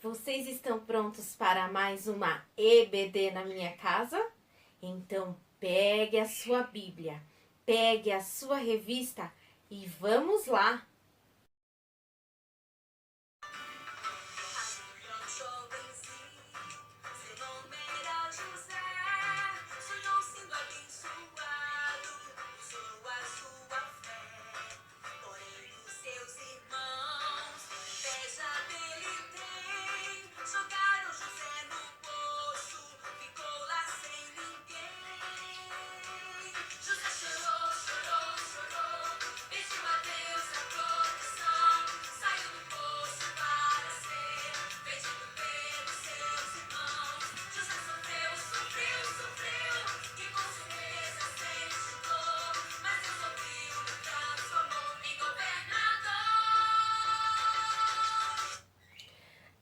Vocês estão prontos para mais uma EBD na minha casa? Então pegue a sua Bíblia, pegue a sua revista e vamos lá!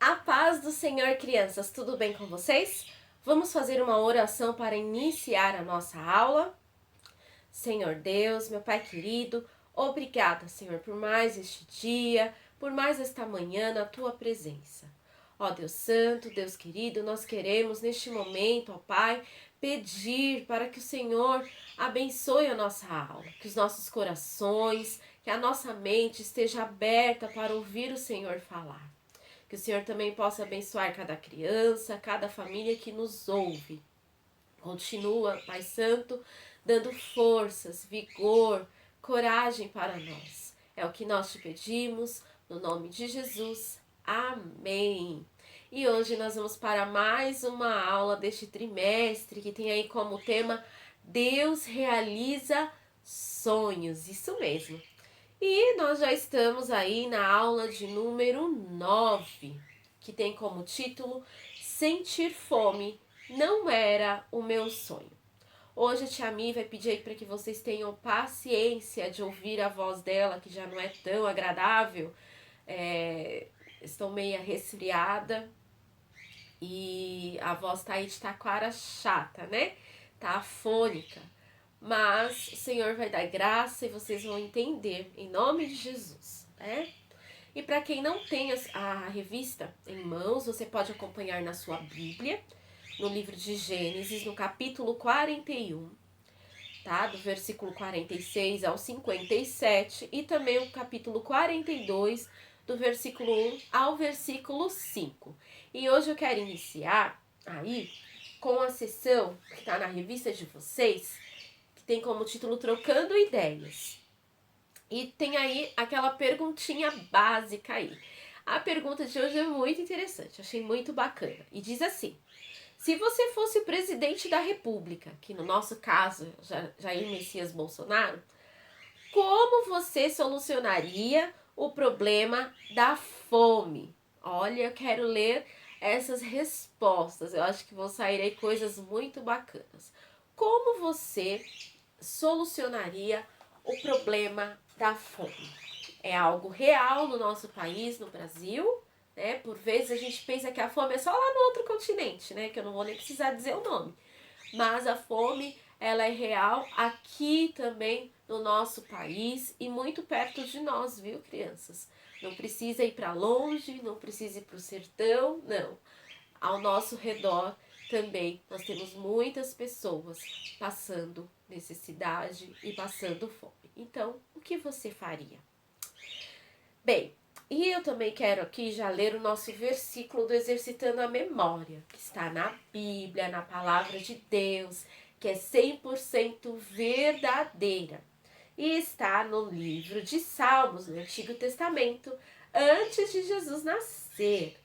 A paz do Senhor, crianças, tudo bem com vocês? Vamos fazer uma oração para iniciar a nossa aula? Senhor Deus, meu Pai querido, obrigada, Senhor, por mais este dia, por mais esta manhã na Tua presença. Ó Deus Santo, Deus querido, nós queremos neste momento, ó Pai, pedir para que o Senhor abençoe a nossa aula, que os nossos corações, que a nossa mente esteja aberta para ouvir o Senhor falar. Que o Senhor também possa abençoar cada criança, cada família que nos ouve. Continua, Pai Santo, dando forças, vigor, coragem para nós. É o que nós te pedimos, no nome de Jesus. Amém. E hoje nós vamos para mais uma aula deste trimestre, que tem aí como tema Deus realiza sonhos. Isso mesmo. E nós já estamos aí na aula de número 9, que tem como título Sentir fome não era o meu sonho. Hoje a tia Mi vai pedir aí para que vocês tenham paciência de ouvir a voz dela, que já não é tão agradável. Estou meio resfriada e a voz tá aí de taquara chata, né? Tá afônica. Mas o Senhor vai dar graça e vocês vão entender, em nome de Jesus, né? E para quem não tem a revista em mãos, você pode acompanhar na sua Bíblia, no livro de Gênesis, no capítulo 41, tá? Do versículo 46 ao 57, e também o capítulo 42, do versículo 1 ao versículo 5. E hoje eu quero iniciar aí com a sessão que está na revista de vocês, que tem como título Trocando Ideias. E tem aí aquela perguntinha básica aí. A pergunta de hoje é muito interessante, achei muito bacana. E diz assim: se você fosse o presidente da República, que no nosso caso, Jair Messias Bolsonaro, como você solucionaria o problema da fome? Olha, eu quero ler essas respostas. Eu acho que vão sair aí coisas muito bacanas. Como você solucionaria o problema da fome? É algo real no nosso país, no Brasil, né? Por vezes a gente pensa que a fome é só lá no outro continente, né? Que eu não vou nem precisar dizer o nome. Mas a fome, ela é real aqui também no nosso país e muito perto de nós, viu, crianças? Não precisa ir para longe, não precisa ir para o sertão, não. Ao nosso redor também nós temos muitas pessoas passando necessidade e passando fome. Então, o que você faria? Bem, e eu também quero aqui já ler o nosso versículo do Exercitando a Memória, que está na Bíblia, na Palavra de Deus, que é 100% verdadeira. E está no livro de Salmos, no Antigo Testamento, antes de Jesus nascer.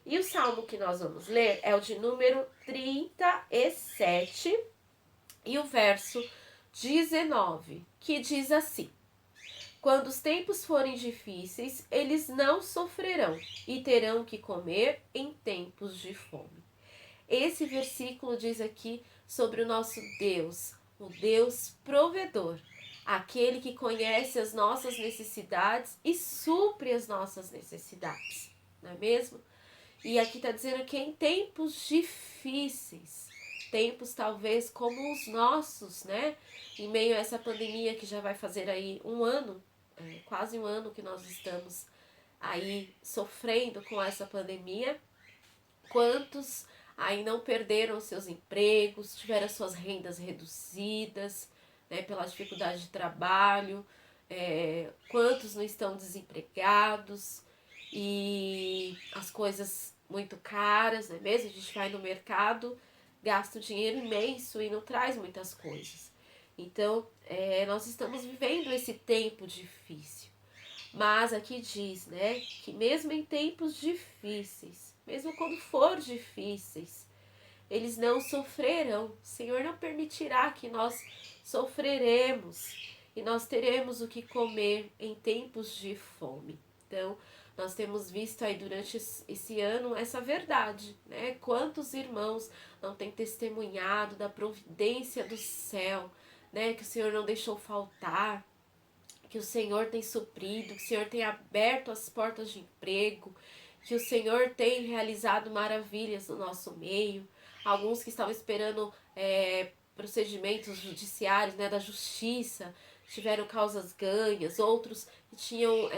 E o salmo que nós vamos ler é o de número 37 e o verso 19, que diz assim: quando os tempos forem difíceis, eles não sofrerão e terão que comer em tempos de fome. Esse versículo diz aqui sobre o nosso Deus, o Deus provedor, aquele que conhece as nossas necessidades e supre as nossas necessidades, não é mesmo? E aqui está dizendo que em tempos difíceis, tempos talvez como os nossos, né? Em meio a essa pandemia que já vai fazer aí um ano, quase um ano que nós estamos aí sofrendo com essa pandemia, Quantos aí não perderam seus empregos, tiveram suas rendas reduzidas, né, pela dificuldade de trabalho, quantos não estão desempregados e as coisas muito caras, não é mesmo? A gente vai no mercado, gasta um dinheiro imenso e não traz muitas coisas. Então, nós estamos vivendo esse tempo difícil. Mas aqui diz, né, que mesmo em tempos difíceis, mesmo quando for difíceis, eles não sofrerão. O Senhor não permitirá que nós sofreremos e nós teremos o que comer em tempos de fome. Então, nós temos visto aí durante esse ano essa verdade, né? Quantos irmãos não têm testemunhado da providência do céu, né? Que o Senhor não deixou faltar, que o Senhor tem suprido, que o Senhor tem aberto as portas de emprego, que o Senhor tem realizado maravilhas no nosso meio. Alguns que estavam esperando procedimentos judiciários, né, da justiça, tiveram causas ganhas. Outros que tinham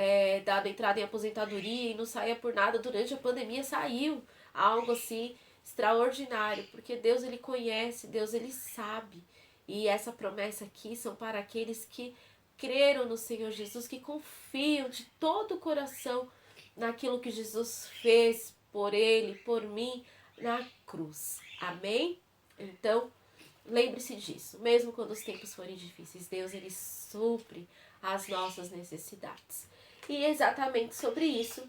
dado entrada em aposentadoria e não saía por nada durante a pandemia, saiu. Algo assim extraordinário, porque Deus ele conhece, Deus ele sabe. E essa promessa aqui são para aqueles que creram no Senhor Jesus, que confiam de todo o coração naquilo que Jesus fez por ele, por mim, na cruz. Amém? Então, lembre-se disso. Mesmo quando os tempos forem difíceis, Deus ele supre as nossas necessidades. E é exatamente sobre isso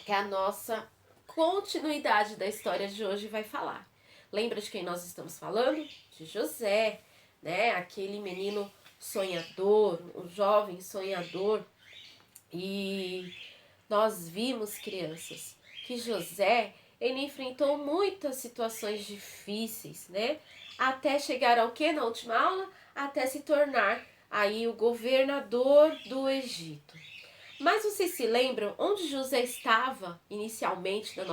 que a nossa continuidade da história de hoje vai falar. Lembra de quem nós estamos falando? De José, né? Aquele menino sonhador, um jovem sonhador. E nós vimos, crianças, que José, ele enfrentou muitas situações difíceis, né? Até chegar ao que na última aula? Até se tornar aí o governador do Egito. Mas vocês se lembram onde José estava inicialmente na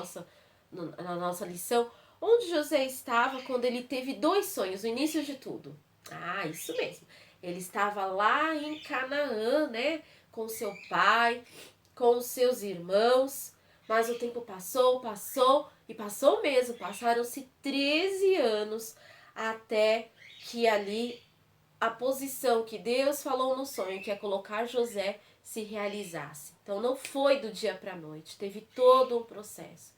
nossa lição? Onde José estava quando ele teve 2 sonhos, o início de tudo? Ah, isso mesmo. Ele estava lá em Canaã, né? Com seu pai, com os seus irmãos. Mas o tempo passou e passou mesmo. Passaram-se 13 anos até que ali a posição que Deus falou no sonho, que é colocar José, se realizasse. Então não foi do dia para a noite, teve todo um processo.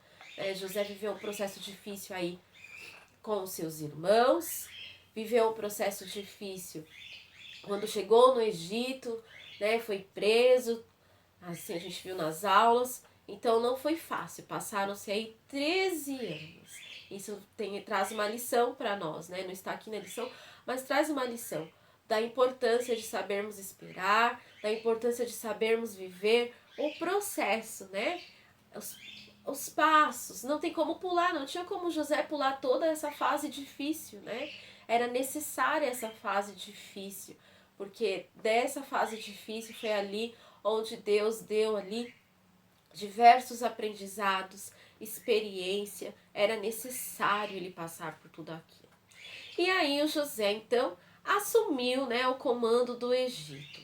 José viveu um processo difícil aí com os seus irmãos, viveu um processo difícil quando chegou no Egito, né, foi preso, assim a gente viu nas aulas. Então não foi fácil, passaram-se aí 13 anos. Isso traz uma lição para nós, né? Não está aqui na lição, mas traz uma lição da importância de sabermos esperar, da importância de sabermos viver o processo, né? Os passos. Não tem como pular, não tinha como José pular toda essa fase difícil, né? Era necessária essa fase difícil, porque dessa fase difícil foi ali onde Deus deu ali diversos aprendizados, experiência, era necessário ele passar por tudo aquilo. E aí o José, então, assumiu, né, o comando do Egito.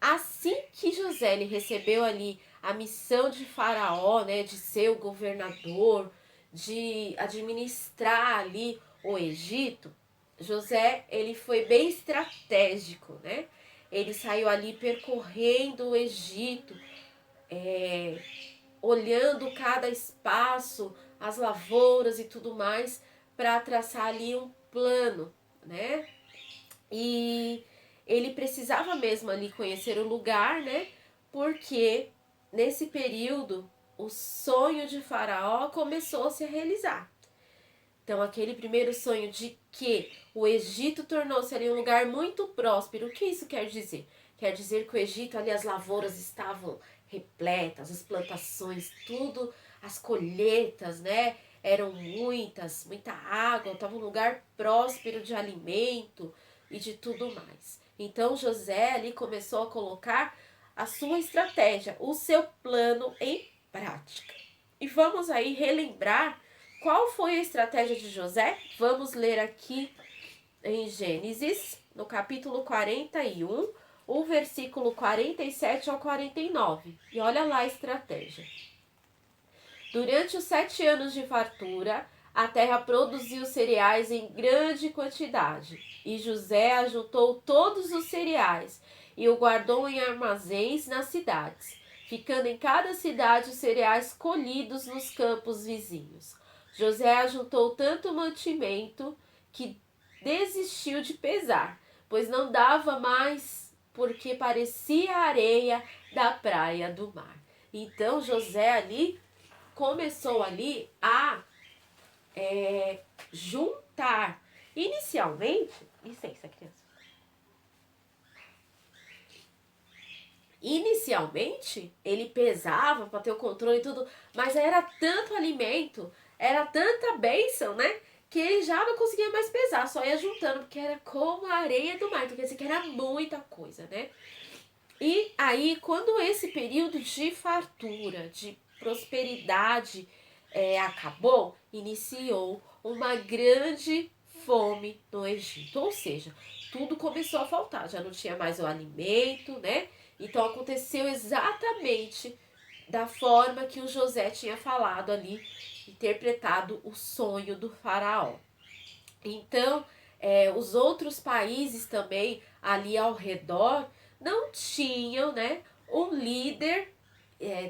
Assim que José ele recebeu ali a missão de Faraó, né, de ser o governador, de administrar ali o Egito, José ele foi bem estratégico, né? Ele saiu ali percorrendo o Egito, olhando cada espaço, as lavouras e tudo mais, para traçar ali um plano, né? E ele precisava mesmo ali conhecer o lugar, né? Porque nesse período o sonho de Faraó começou a se realizar. Então, aquele primeiro sonho de que o Egito tornou-se ali um lugar muito próspero, o que isso quer dizer? Quer dizer que o Egito, ali as lavouras estavam repletas, as plantações, tudo, as colheitas, né? Eram muita água, estava um lugar próspero de alimento e de tudo mais. Então, José ali começou a colocar a sua estratégia, o seu plano em prática. E vamos aí relembrar qual foi a estratégia de José? Vamos ler aqui em Gênesis, no capítulo 41, o versículo 47 ao 49. E olha lá a estratégia. Durante os 7 anos de fartura, a terra produziu cereais em grande quantidade, e José ajuntou todos os cereais e o guardou em armazéns nas cidades, ficando em cada cidade os cereais colhidos nos campos vizinhos. José ajuntou tanto mantimento que desistiu de pesar, pois não dava mais, porque parecia a areia da praia do mar. Então José ali começou ali a juntar. Inicialmente, licença, criança. Inicialmente, ele pesava para ter o controle e tudo, mas era tanto alimento, era tanta bênção, né? Que ele já não conseguia mais pesar, só ia juntando, porque era como a areia do mar, então quer dizer que era muita coisa, né? E aí, quando esse período de fartura, de prosperidade acabou, iniciou uma grande fome no Egito. Ou seja, tudo começou a faltar, já não tinha mais o alimento, né? Então aconteceu exatamente da forma que o José tinha falado ali, interpretado o sonho do faraó. Então, os outros países também ali ao redor não tinham, né, um líder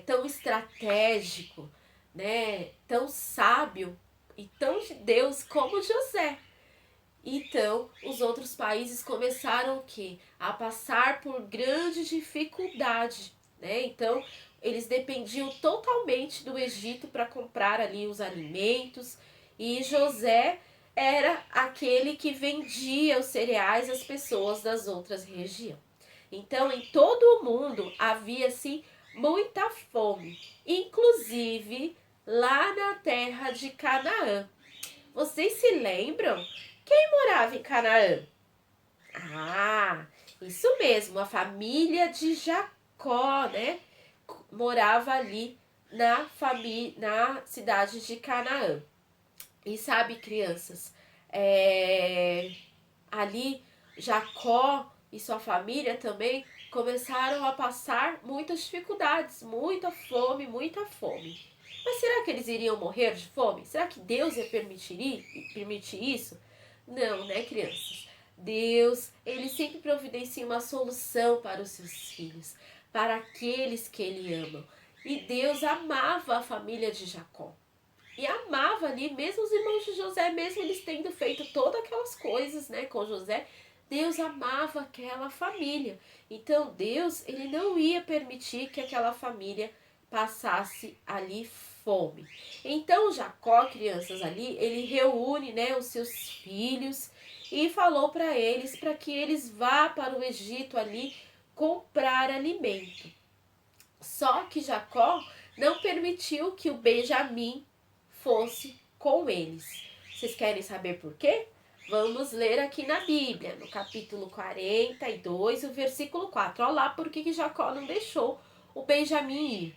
tão estratégico, né, tão sábio e tão de Deus como José. Então, os outros países começaram o quê? A passar por grande dificuldade, né? Então, eles dependiam totalmente do Egito para comprar ali os alimentos, e José era aquele que vendia os cereais às pessoas das outras regiões. Então, em todo o mundo havia assim muita fome, inclusive lá na terra de Canaã. Vocês se lembram? Quem morava em Canaã? Ah, isso mesmo, a família de Jacó, né? Morava ali na cidade de Canaã. E sabe, crianças, ali Jacó e sua família também começaram a passar muitas dificuldades, muita fome, muita fome. Mas será que eles iriam morrer de fome? Será que Deus ia permitir isso? Não, né, crianças? Deus, ele sempre providencia uma solução para os seus filhos, para aqueles que ele ama. E Deus amava a família de Jacó. E amava ali, mesmo os irmãos de José, mesmo eles tendo feito todas aquelas coisas, né, com José, Deus amava aquela família. Então Deus, ele não ia permitir que aquela família passasse ali fome. Então Jacó, crianças ali, ele reúne, né, os seus filhos e falou para eles que eles vá para o Egito ali comprar alimento. Só que Jacó não permitiu que o Benjamim fosse com eles. Vocês querem saber por quê? Vamos ler aqui na Bíblia, no capítulo 42, o versículo 4. Olha lá por que Jacó não deixou o Benjamim ir.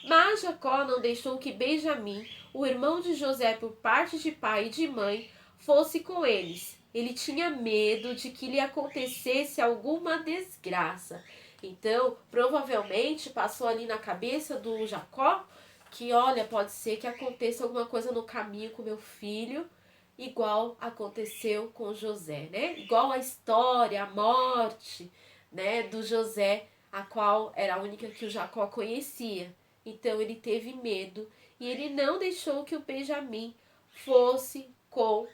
Mas Jacó não deixou que Benjamim, o irmão de José por parte de pai e de mãe, fosse com eles. Ele tinha medo de que lhe acontecesse alguma desgraça. Então, provavelmente passou ali na cabeça do Jacó que, olha, pode ser que aconteça alguma coisa no caminho com meu filho, igual aconteceu com José, né? Igual a história, a morte, né, do José, a qual era a única que o Jacó conhecia. Então ele teve medo e ele não deixou que o Benjamim fosse com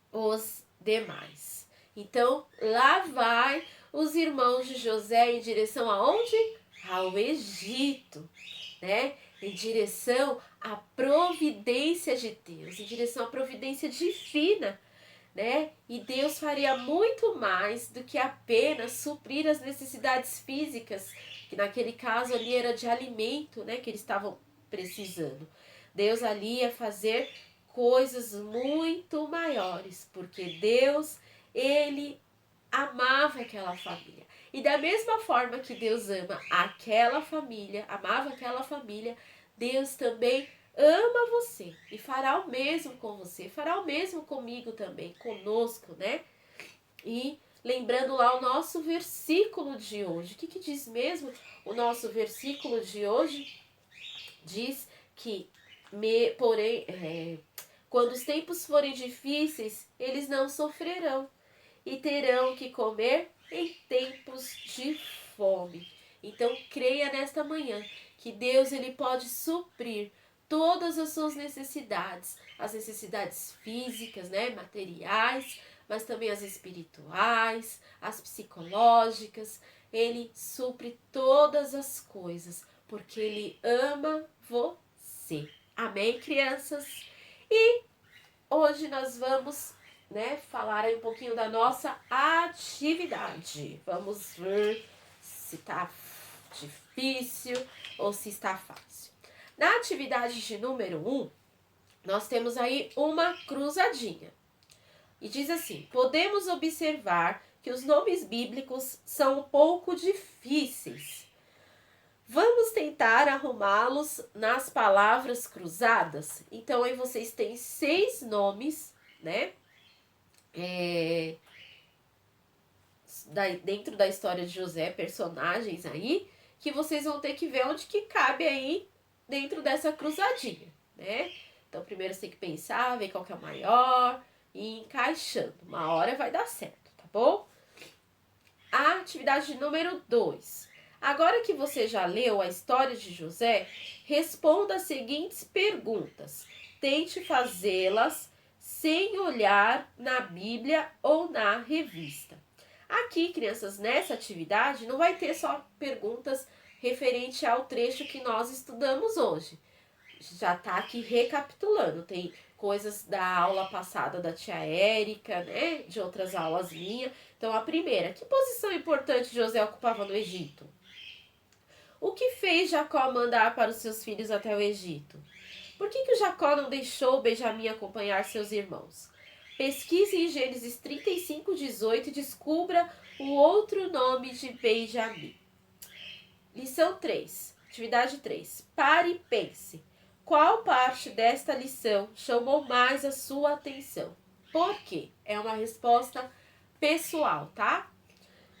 os demais. Então lá vai os irmãos de José em direção aonde? Ao Egito, né? Em direção à providência de Deus, em direção à providência divina, né? E Deus faria muito mais do que apenas suprir as necessidades físicas, que naquele caso ali era de alimento, né, que eles estavam precisando. Deus ali ia fazer coisas muito maiores, porque Deus, ele amava aquela família. E da mesma forma que Deus ama aquela família, amava aquela família, Deus também ama você e fará o mesmo com você, fará o mesmo comigo também, conosco, né? E lembrando lá o nosso versículo de hoje. O que diz mesmo o nosso versículo de hoje? Diz que Porém, quando os tempos forem difíceis, eles não sofrerão e terão que comer em tempos de fome. Então, creia nesta manhã que Deus ele pode suprir todas as suas necessidades, as necessidades físicas, né, materiais, mas também as espirituais, as psicológicas. Ele supre todas as coisas, porque Ele ama você. Amém, crianças? E hoje nós vamos, né, falar aí um pouquinho da nossa atividade. Vamos ver se está difícil ou se está fácil. Na atividade de número 1, nós temos aí uma cruzadinha. E diz assim: podemos observar que os nomes bíblicos são um pouco difíceis. Vamos tentar arrumá-los nas palavras cruzadas. Então, aí vocês têm 6 nomes, né? Dentro da história de José, personagens aí, que vocês vão ter que ver onde que cabe aí dentro dessa cruzadinha, né? Então, primeiro você tem que pensar, ver qual que é o maior e ir encaixando. Uma hora vai dar certo, tá bom? A atividade número 2. Agora que você já leu a história de José, responda as seguintes perguntas. Tente fazê-las sem olhar na Bíblia ou na revista. Aqui, crianças, nessa atividade não vai ter só perguntas referente ao trecho que nós estudamos hoje. Já está aqui recapitulando, tem coisas da aula passada da tia Érica, né, de outras aulas minhas. Então, a primeira, que posição importante José ocupava no Egito? O que fez Jacó mandar para os seus filhos até o Egito? Por que Jacó não deixou Benjamim acompanhar seus irmãos? Pesquise em Gênesis 35:18 e descubra o outro nome de Benjamim. Lição 3, atividade 3. Pare e pense. Qual parte desta lição chamou mais a sua atenção? Por quê? É uma resposta pessoal, tá?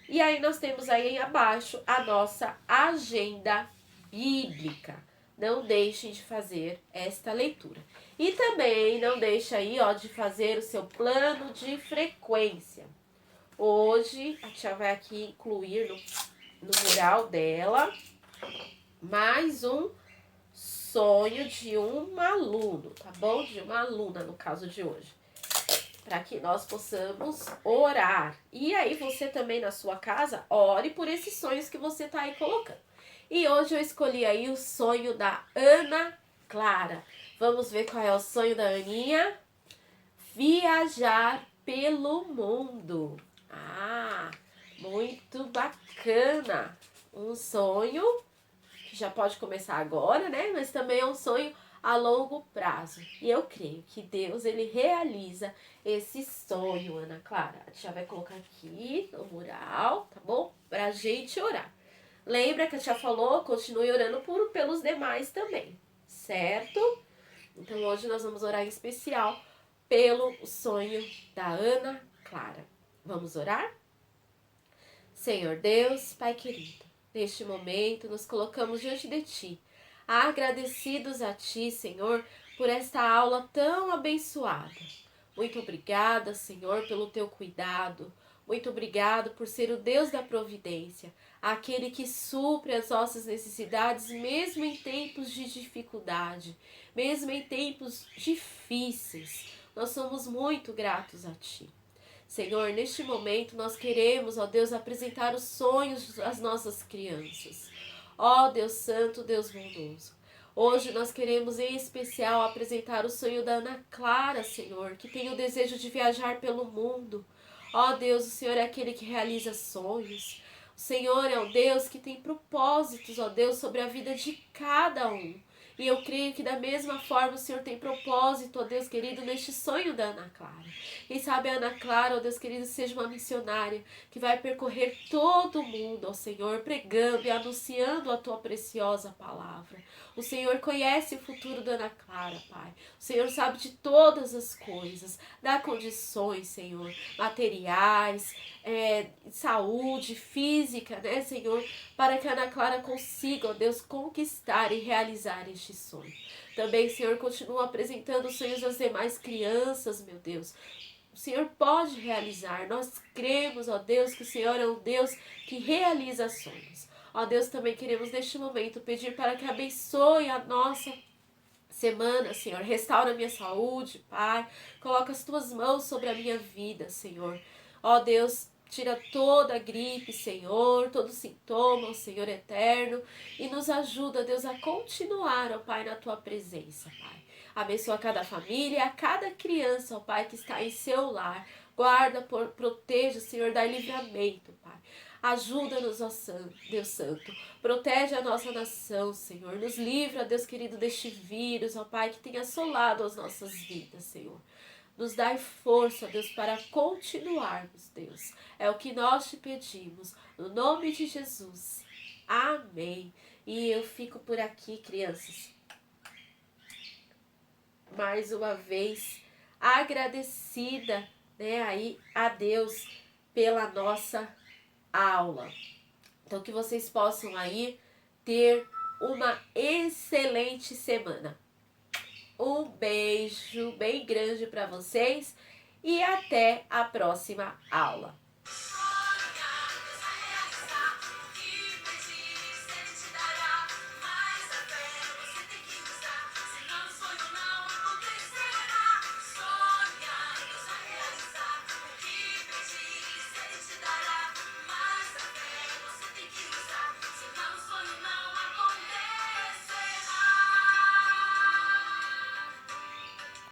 E aí nós temos aí abaixo a nossa agenda bíblica. Não deixem de fazer esta leitura. E também não deixe aí, ó, de fazer o seu plano de frequência. Hoje a tia vai aqui incluir no mural dela mais um sonho de um aluno, tá bom? De uma aluna, no caso de hoje. Para que nós possamos orar. E aí você também na sua casa, ore por esses sonhos que você tá aí colocando. E hoje eu escolhi aí o sonho da Ana Clara. Vamos ver qual é o sonho da Aninha? Viajar pelo mundo. Ah, muito bacana. Um sonho que já pode começar agora, né? Mas também é um sonho a longo prazo. E eu creio que Deus, ele realiza esse sonho, Ana Clara. A tia vai colocar aqui no mural, tá bom? Pra gente orar. Lembra que a tia falou, continue orando pelos demais também, certo? Então hoje nós vamos orar em especial pelo sonho da Ana Clara. Vamos orar? Senhor Deus, Pai querido, neste momento nos colocamos diante de Ti, agradecidos a Ti, Senhor, por esta aula tão abençoada. Muito obrigada, Senhor, pelo Teu cuidado. Muito obrigado por ser o Deus da providência, aquele que supre as nossas necessidades mesmo em tempos de dificuldade, mesmo em tempos difíceis. Nós somos muito gratos a Ti. Senhor, neste momento nós queremos, ó Deus, apresentar os sonhos das nossas crianças. Ó Deus Santo, Deus bondoso. Hoje nós queremos em especial apresentar o sonho da Ana Clara, Senhor, que tem o desejo de viajar pelo mundo. Ó Deus, o Senhor é aquele que realiza sonhos. O Senhor é o Deus que tem propósitos, ó Deus, sobre a vida de cada um. E eu creio que da mesma forma o Senhor tem propósito, ó Deus querido, neste sonho da Ana Clara. Quem sabe a Ana Clara, ó Deus querido, seja uma missionária que vai percorrer todo o mundo, ó Senhor, pregando e anunciando a Tua preciosa palavra. O Senhor conhece o futuro da Ana Clara, Pai. O Senhor sabe de todas as coisas. Dá condições, Senhor, materiais, saúde, física, né, Senhor, para que a Ana Clara consiga, ó Deus, conquistar e realizar este deste sonho. Também, Senhor, continua apresentando os sonhos das demais crianças, meu Deus. O Senhor pode realizar. Nós cremos, ó Deus, que o Senhor é um Deus que realiza sonhos. Ó Deus, também queremos neste momento pedir para que abençoe a nossa semana, Senhor. Restaura a minha saúde, Pai. Coloca as tuas mãos sobre a minha vida, Senhor. Ó Deus, tira toda a gripe, Senhor, todo sintoma, Senhor eterno. E nos ajuda, Deus, a continuar, ó Pai, na tua presença, Pai. Abençoa cada família, a cada criança, ó Pai, que está em seu lar. Guarda, proteja, Senhor, dá livramento, Pai. Ajuda-nos, ó Santo, Deus Santo. Protege a nossa nação, Senhor. Nos livra, Deus querido, deste vírus, ó Pai, que tem assolado as nossas vidas, Senhor. Nos dai força, Deus, para continuarmos, Deus. É o que nós te pedimos. No nome de Jesus. Amém. E eu fico por aqui, crianças. Mais uma vez, agradecida, né, aí a Deus pela nossa aula. Então, que vocês possam aí ter uma excelente semana. Um beijo bem grande para vocês e até a próxima aula.